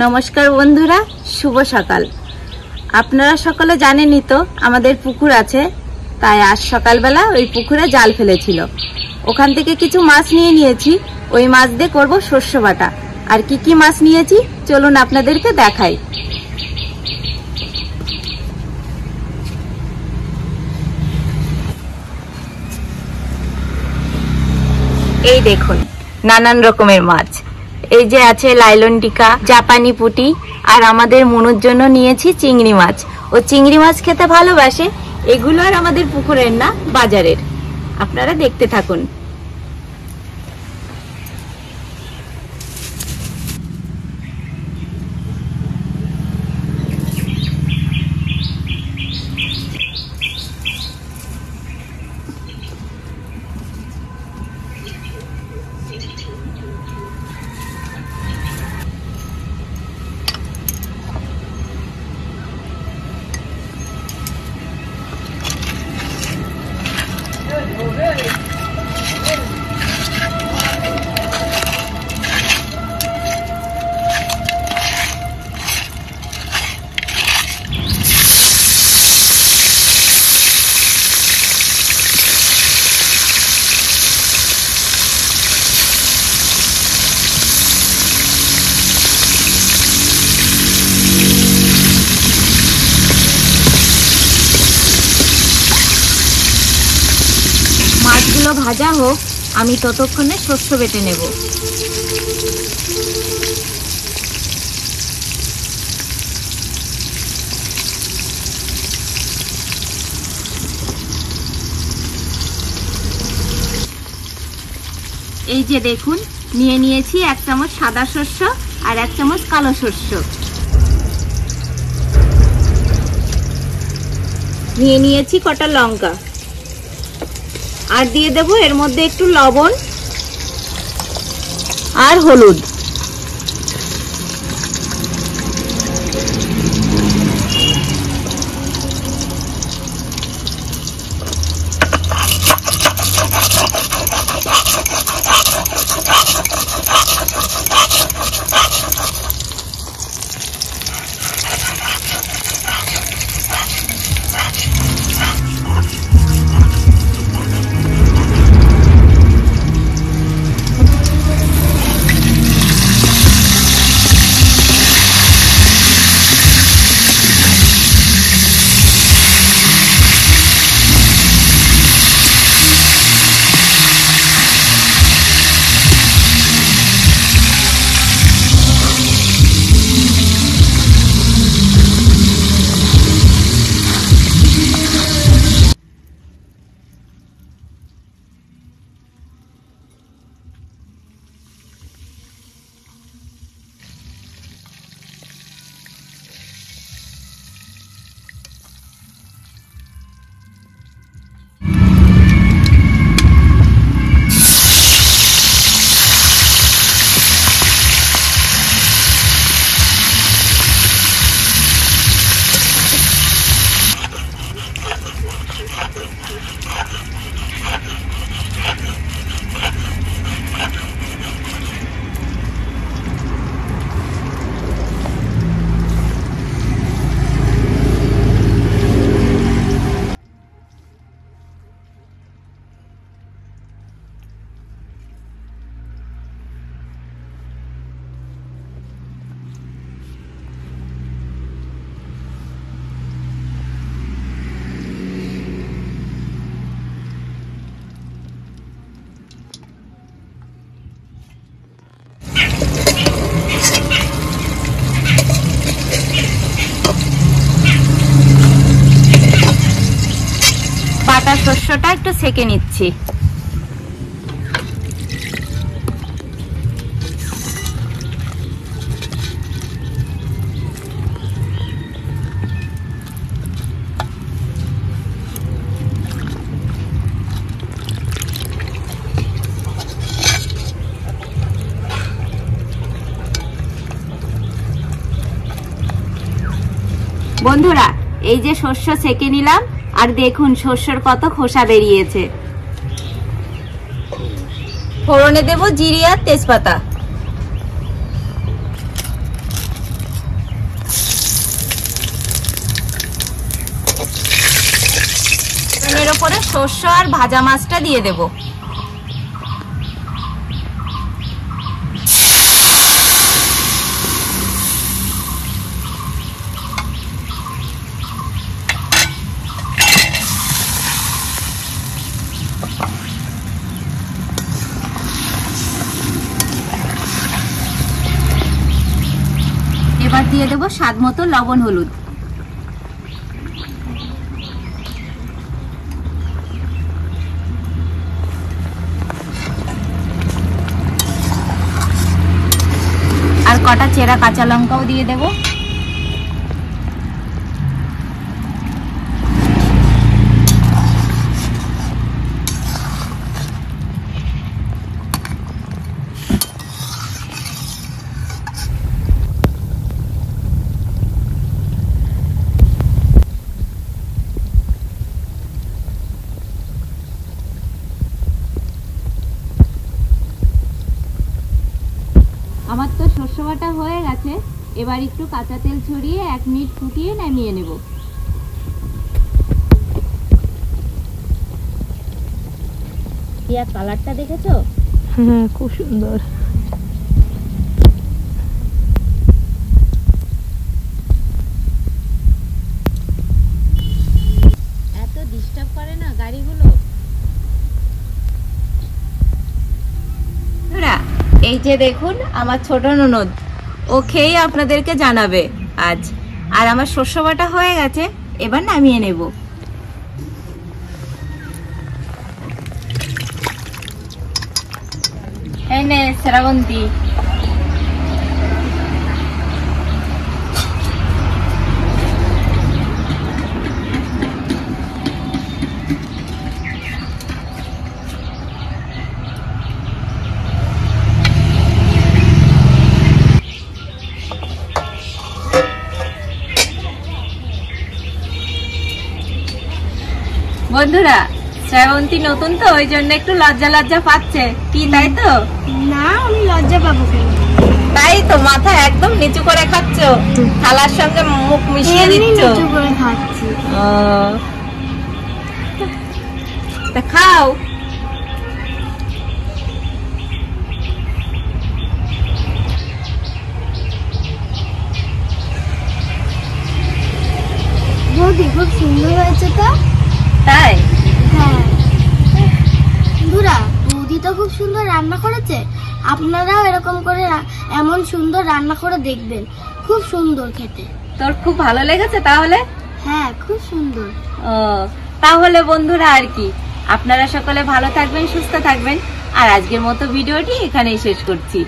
নমস্কার বন্ধুরা, শুভ সকাল। আপনারা সকলে জানেনই তো আমাদের পুকুর আছে, তাই আজ সকালবেলা ওই পুকুরে জাল ফেলেছিল। ওখান থেকে কিছু মাছ নিয়ে নিয়েছি, ওই মাছ দিয়ে করবো শস্য বাটা। আর কি কি মাছ নিয়েছি চলুন আপনাদেরকে দেখাই। এই দেখুন নানান রকমের মাছ। এই যে আছে লাইলন টিকা, জাপানি পুঁটি, আর আমাদের মনুর জন্য নিয়েছি চিংড়ি মাছ। ও চিংড়ি মাছ খেতে ভালোবাসে। এগুলো আর আমাদের পুকুরের না, বাজারের। আপনারা দেখতে থাকুন। মাছগুলো ভাজা হোক, আমি ততক্ষণে শস্য বেটে নেব। এই যে দেখুন, নিয়ে নিয়েছি 1 চামচ সাদা শস্য আর 1 চামচ কালো শস্য। নিয়ে নিয়েছি কটা লঙ্কা, আর দিয়ে দেব এর মধ্যে একটু লবণ আর হলুদ। বাটা শস্যটা একটু সেকে নিচ্ছি। বন্ধুরা, এই যে শস্য সেকে নিলাম, আর দেখুন শস্যের কত খোসা বেরিয়েছে। ফোড়নে দেব জিরে আর তেজপাতা। ওপরে শস্য আর ভাজা মাছটা দিয়ে দেব। এবার দিয়ে দেবো স্বাদ মতো লবণ হলুদ। আর কটা চেরা কাঁচা লঙ্কাও দিয়ে দেব। আমার তো শস্য বাটা হয়ে গেছে, এবার একটু কাঁচা তেল ছড়িয়ে 1 মিনিট ফুটিয়ে নামিয়ে নেব। কালারটা দেখেছো? হ্যাঁ, খুব সুন্দর। এত ডিস্টার্ব করে না গাড়িগুলো। এই যে দেখুন আমার ছোট ননদ, ও খেয়ে আপনাদেরকে জানাবে আজ। আর আমার শস্য বাটা হয়ে গেছে, এবার নামিয়ে নেব। এই নে শ্রাবন্তী। বন্ধুরা, শ্রাবন্তী নতুন তো ওই জন্য একটু লজ্জা লজ্জা পাচ্ছে, কি তাই তো? না, আমি লজ্জা পাবো কেন? তাই তো মাথা একদম নিচু করে খাচ্ছ, থালার সঙ্গে মুখ মিশিয়ে দিচ্ছ। নিচু করে খাচ্ছি। তা খাও। বৌদি খুব সুন্দর হয়েছে তো। তাই? হ্যাঁ বন্ধুরা, বৌদি তো খুব সুন্দর রান্না করেছে। আপনারাও এরকম করে এমন সুন্দর রান্না করে দেখবেন, খুব সুন্দর খেতে। তোর খুব ভালো লেগেছে তাহলে? হ্যাঁ, খুব সুন্দর। তাহলে বন্ধুরা আর কি, আপনারা সকলে ভালো থাকবেন, সুস্থ থাকবেন। আর আজকের মতো ভিডিওটি এখানেই শেষ করছি।